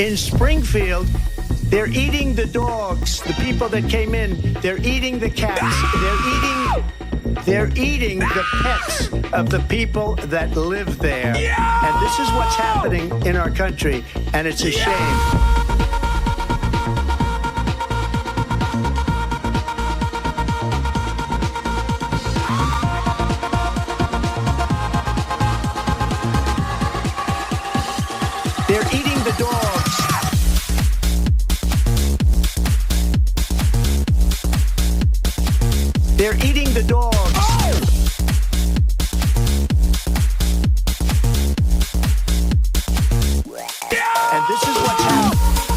In Springfield, they're eating the dogs, the people that came in. They're eating the cats. They're eating the pets of the people that live there. And this is what's happening in our country, and it's a shame. They're eating the dogs. They're eating the dogs. And this is what's happening.